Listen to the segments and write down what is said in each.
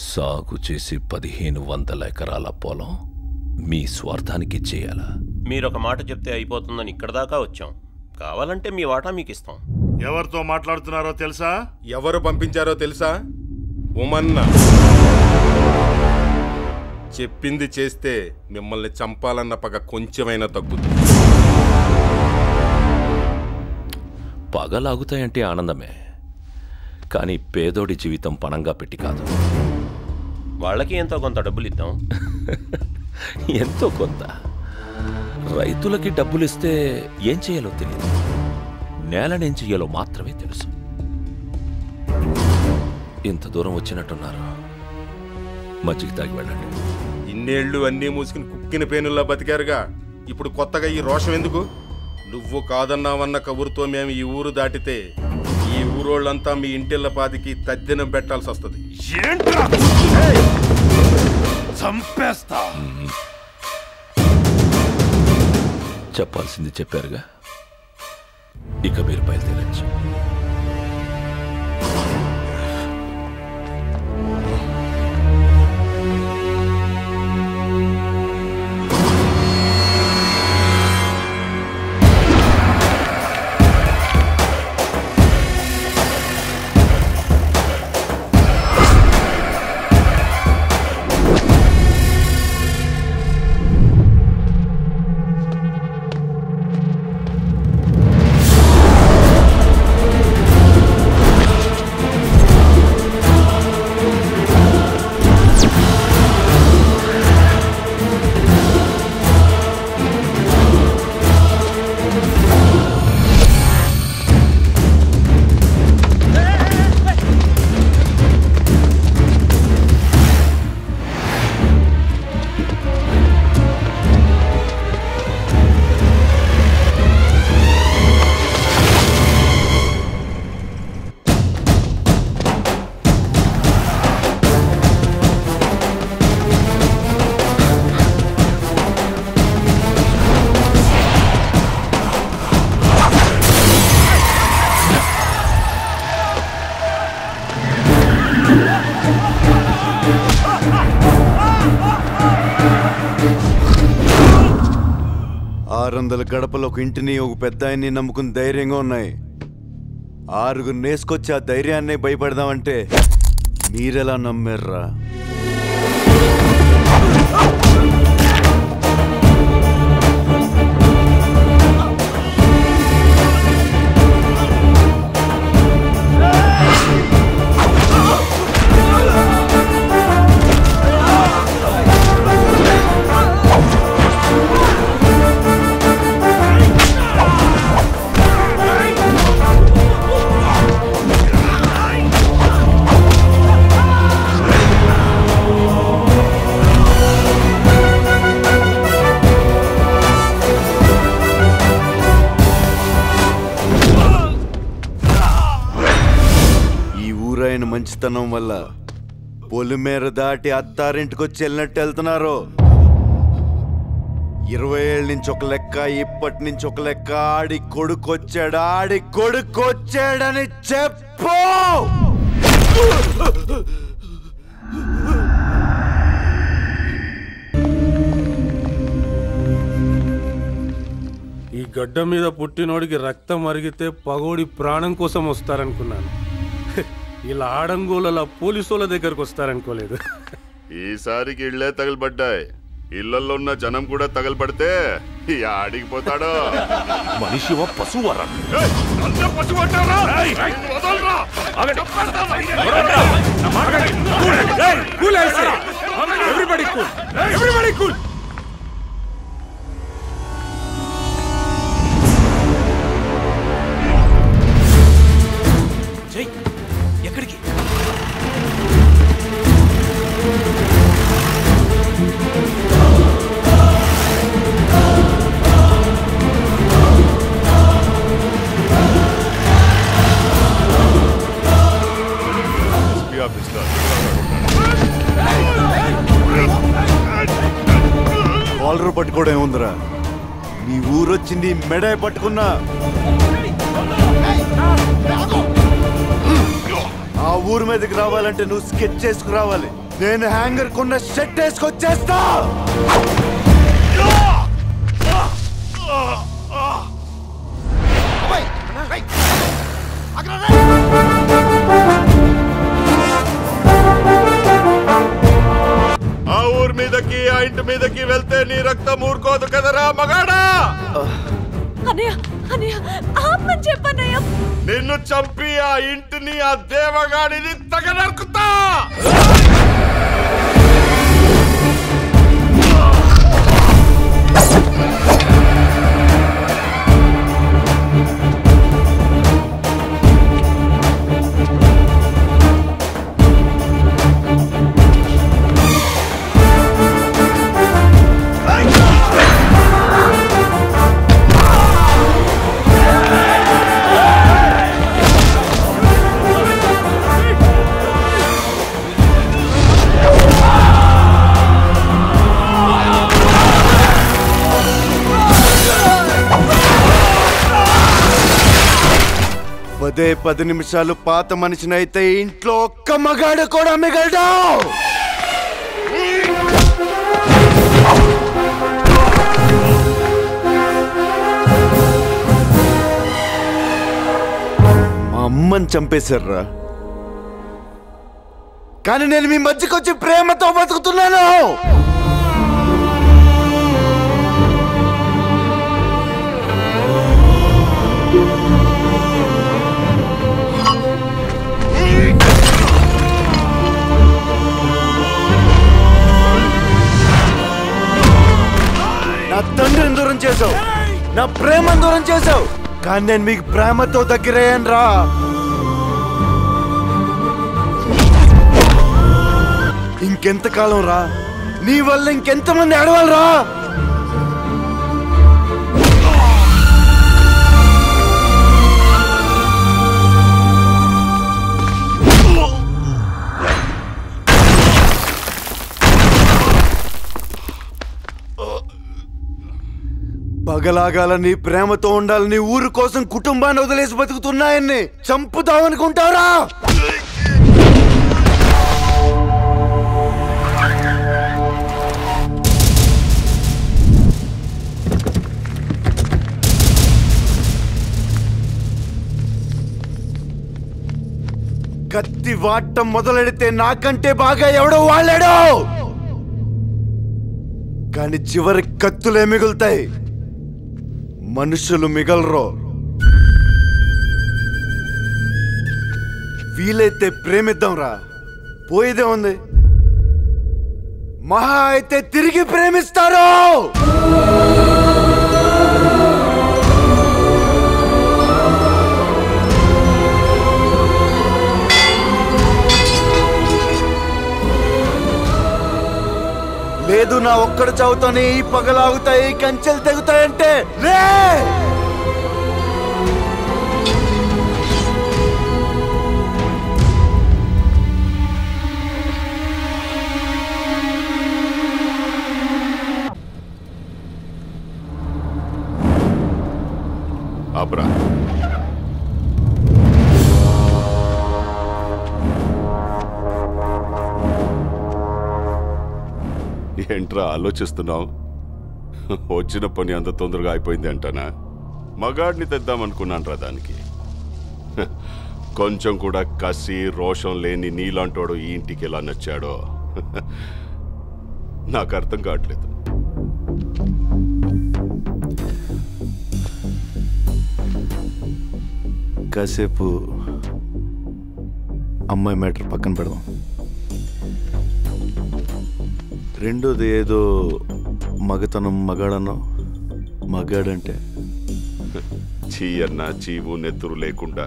సాగు చేసి 1500 ఎకరాల పొలం మీ స్వార్థానికి చేయాలా? మీరొక మాట చెప్తే అయిపోతుందని ఇక్కడ దాకా వచ్చాం. కావాలంటే మీ వాటా మీకు ఇస్తాం. ఎవరితో మాట్లాడుతున్నారో తెలుసా? ఎవరు పంపించారో తెలుసా? ఉమన్న. చెప్పింది చేస్తే మిమ్మల్ని చంపాలన్న పగ కొంచెమైనా తగ్గుతుంది. పగలాగుతాయంటే ఆనందమే, కానీ పేదోడి జీవితం పణంగా పెట్టి కాదు. వాళ్ళకి ఎంతో కొంత డబ్బులు ఇద్దాం. ఎంతో కొంత. రైతులకి డబ్బులిస్తే ఏం చేయాలో తెలియదు, నేలనేం చేయాలో మాత్రమే తెలుసు. ఇంత దూరం వచ్చినట్టున్నారు, మజ్జిగ తాగి వెళ్ళండి. ఇన్నేళ్లు అన్నీ మూసుకుని కుక్కిన పేనుల్లా బతికారుగా, ఇప్పుడు కొత్తగా ఈ రోషం ఎందుకు? నువ్వు కాదన్నావన్న కబురుతో మేము ఈ ఊరు దాటితే ఈ ఊరోళ్ళంతా మీ ఇంటిళ్ళ పాదికి తద్దినం పెట్టాల్సి వస్తుంది. చంపేస్తా. చెప్పాల్సింది చెప్పారుగా, ఇక మీరు బయలుదేరచ్చు. గడపలో ఒక ఇంటిని ఒక పెద్ద ఆయన్ని నమ్ముకుని ధైర్యంగా ఉన్నాయి. 6 నేసుకొచ్చి ఆ ధైర్యాన్ని భయపడదామంటే మీరెలా నమ్మారా? మంచితనం వల్ల పొలిమేర దాటి అత్తారింటికి వచ్చి వెళ్ళినట్టు వెళ్తున్నారు. 20 ఏళ్ళ నుంచి ఒక లెక్క, ఇప్పటి నుంచి ఒక లెక్క. ఆడి కొడుకొచ్చాడని చెప్పు. ఈ గడ్డ మీద పుట్టినోడికి రక్తం మరిగితే పగోడి ప్రాణం కోసం వస్తారనుకున్నాను. ఇలా ఆడంగోల పోలీసుల దగ్గరకు వస్తారనుకోలేదు. ఈసారికి ఇళ్లే తగలబడ్డాయి. ఇళ్లలో ఉన్న జనం కూడా తగలబడితే ఆడికి పోతాడో. మనిషి పశువరా? ఎక్కడికి? కాలర్ పట్టుకోవడం ఏముందిరా? నీ ఊరొచ్చింది మెడ పట్టుకున్నా. ఆ ఊరు మీదకి రావాలంటే నువ్వు స్కెచ్ చేసుకురావాలి. నేను హ్యాంగర్ కొన్న షర్ట్ వేసుకొచ్చేస్తా. ఆ ఊరి మీదకి ఆ ఇంటి మీదకి వెళ్తే నీ రక్తం ఊరుకోదు కదరా మగాడా. నిన్ను చంపి ఆ ఇంటిని ఆ దేవగాడిని తగనరుకుతా. పదే 10 నిమిషాలు పాత మనిషినైతే ఇంట్లో ఒక్క మగాడు కూడా మిగలడు. మా అమ్మని చంపేశారా, కానీ నేను మీ మధ్యకొచ్చి ప్రేమతో బతుకుతున్నాను. నా తండ్రిని దూరం చేసావు, నా ప్రేమను దూరం చేసావు, కానీ నేను మీకు ప్రేమతో దగ్గరయ్యాను రా. ఇంకెంతకాలం రా, నీ వల్ల ఇంకెంతమంది ఆడవాళ్ళు రా. పగలాగాలని ప్రేమతో ఉండాలని ఊరు కోసం కుటుంబాన్ని వదిలేసి బతుకుతున్నాయన్ని చంపుతావనుకుంటారా? కత్తి వాడటం మొదలెడితే నాకంటే బాగా ఎవడో వాళ్ళాడు, కానీ చివరి కత్తులే మిగులుతాయి, మనుషులు మిగలరు. వీలైతే ప్రేమిద్దాంరా, పోయేదే ఉంది. మహా అయితే తిరిగి ప్రేమిస్తారు. లేదు నా ఒక్కడు చావుతానే ఈ పగలాగుతాయి, కంచెలు తెగుతాయంటే లే. అబ్రా ఏంట్రా ఆలోచిస్తున్నావు? వచ్చిన పని అంత తొందరగా అయిపోయింది అంటానా? మగాడిని తెద్దామనుకున్నాను రా దానికి. కొంచెం కూడా కసి రోషం లేని నీలాంటోడు ఈ ఇంటికి ఎలా నచ్చాడో నాకు అర్థం కావట్లేదు. కాసేపు అమ్మాయి మ్యాటర్ పక్కన పెడదాం. రెండోది ఏదో మగతనం, మగాడనో. మగాడంటే చీ అన్న చీవు నెత్తురు లేకుండా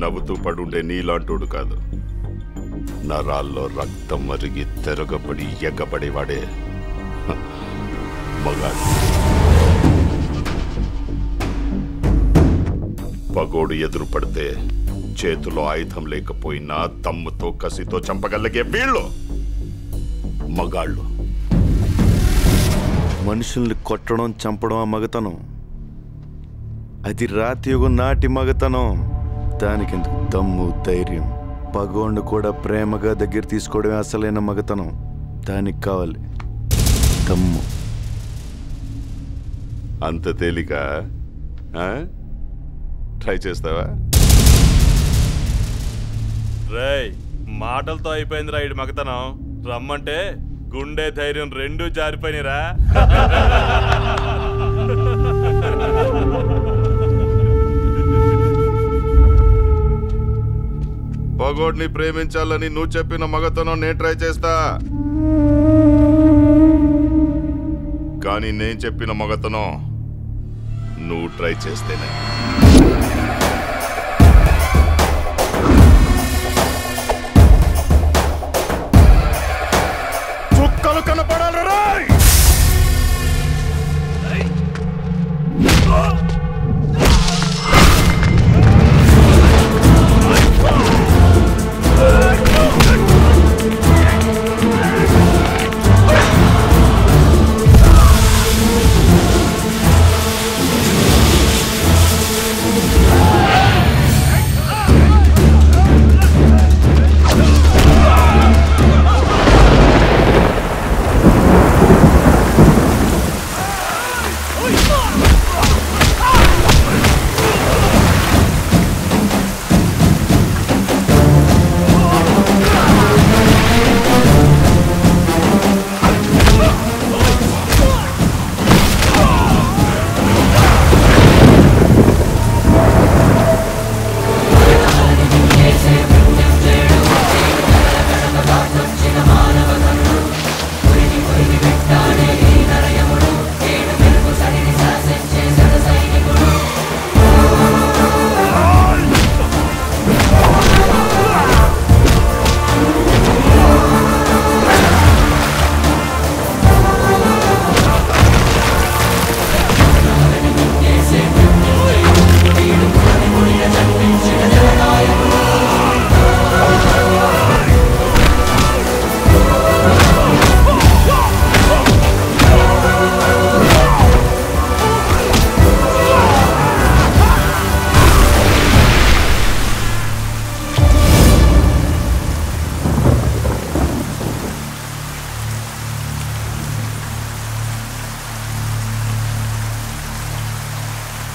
నవ్వుతూ పడుండే నీలాంటోడు కాదు. నరాల్లో రక్తం మరిగి తెరగబడి ఎగ్గబడేవాడే మగాడు. పగోడు ఎదురు పడితే చేతిలో ఆయుధం లేకపోయినా దమ్ముతో కసితో చంపగలిగే వీళ్ళు మగాళ్ళు. మనుషుల్ని కొట్టడం, చంపడం ఆ మగతనం. అది రాతి యుగం నాటి మగతనం. దానికెందుకు దమ్ము, ధైర్యం, పగోండు కూడా ప్రేమగా దగ్గర తీసుకోవడమే అసలైన మగతనం. దానికి కావాలి దమ్ము. అంత తేలిక? ట్రై చేస్తావా? రేయ్, మాటలతో అయిపోయిందిరా ఇటు మగతనం. రమ్మంటే గుండె ధైర్యం రెండూ జారిపోయినరా. పగోడ్ని ప్రేమించాలని నువ్వు చెప్పిన మగతనం నేను ట్రై చేస్తా, కానీ నేను చెప్పిన మగతనం నువ్వు ట్రై చేస్తేనే. చుక్కలు కనపడాలి రాయ్.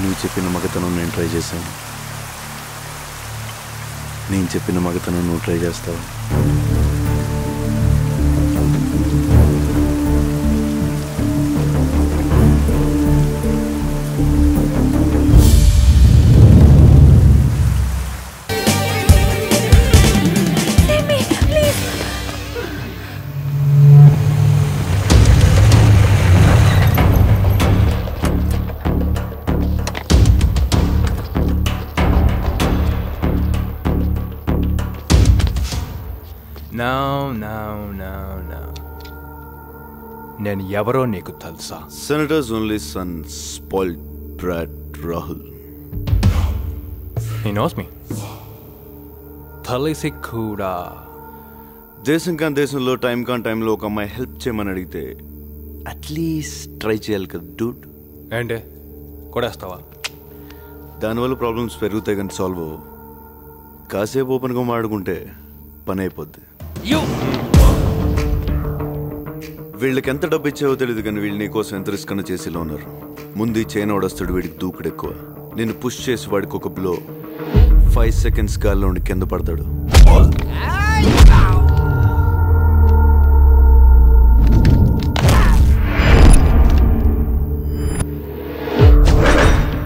నువ్వు చెప్పిన మగతనం నేను ట్రై చేశాను, నేను చెప్పిన మగతనం నువ్వు ట్రై చేస్తావు. నేను ఎవరో నీకు తెలుసా? Senators only sun, spoiled brought Rahul. He knows me. తెలిసి కూడా దేశం కాని దేశంలో టైం కాని టైంలో ఒక అమ్మాయి హెల్ప్ చేయమని అడిగితే అట్లీస్ట్ ట్రై చేయాలి కదా డూడ్. ఏంటి కొడేస్తావా? దానివల్ల ప్రాబ్లమ్స్ పెరుగుతాయి కానీ సాల్వ్ అవ్వవు. కాసేపు ఓపెన్గా మాట్లాడుకుంటే పని అయిపోద్ది. వీళ్ళకి ఎంత డబ్బు ఇచ్చావో తెలియదు కానీ వీళ్ళు నీకోసం ఎంత రిస్క్ అన్న చేసేలా ఉన్నారు. ముందు చైనా వాడొస్తాడు, వీడికి దూకుడు ఎక్కువ. నేను పుష్ చేసి వాడికి ఒక బ్లో, 5 seconds గాల్లో ఉండి కింద పడతాడు.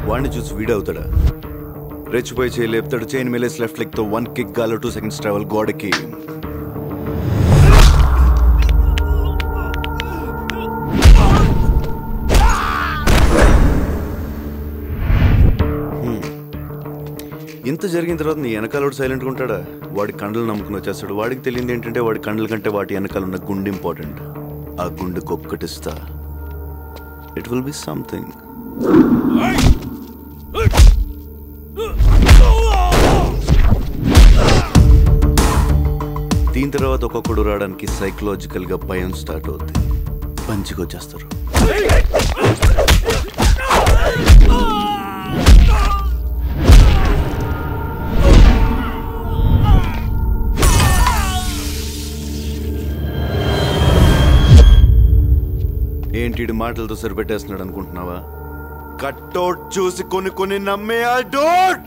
వాడిని చూసి వీడవుతాడా? రెచ్చిపోయి చేయి లేపుతాడు, చైన్ మేలేసి లెఫ్ట్ లెగ్ తో 1 kick గాల్లో 2 seconds ట్రావెల్ గోడకి. ఇంత జరిగిన తర్వాత నీ వెనకాల సైలెంట్గా ఉంటాడా? వాడి కండలు నమ్ముకుని వచ్చేస్తాడు. వాడికి తెలియదు ఏంటంటే వాడి కండల కంటే వాటి వెనకాల ఉన్న గుండె ఇంపార్టెంట్. ఆ గుండెకు ఒక్కటిస్తా, ఇట్ విల్ బి సంథింగ్. దీని తర్వాత ఒక్కొక్కడు రావడానికి సైకలాజికల్ గా భయం స్టార్ట్ అవుతుంది. పంచికి వచ్చేస్తారు. ఏంటి మాటలతో సరిపెట్టేస్తున్నాడు అనుకుంటున్నావా? కట్అవుట్ చూసి కొన్ని నమ్మే ఆ డోట్.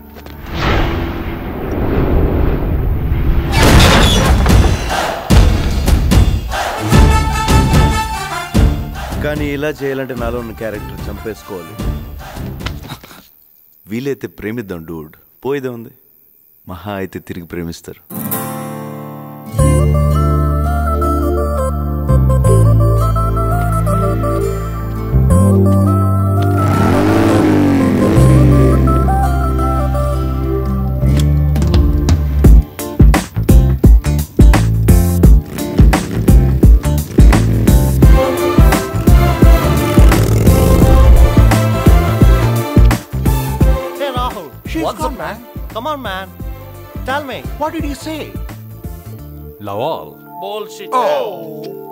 కానీ ఇలా చేయాలంటే నాలో ఉన్న క్యారెక్టర్ చంపేసుకోవాలి. వీలైతే ప్రేమిద్దాం డూడ్, పోయేదే ఉంది. మహా అయితే తిరిగి ప్రేమిస్తారు. What's up, man? Come on, man. Tell me, what did he say? Lawal. Bullshit. Oh.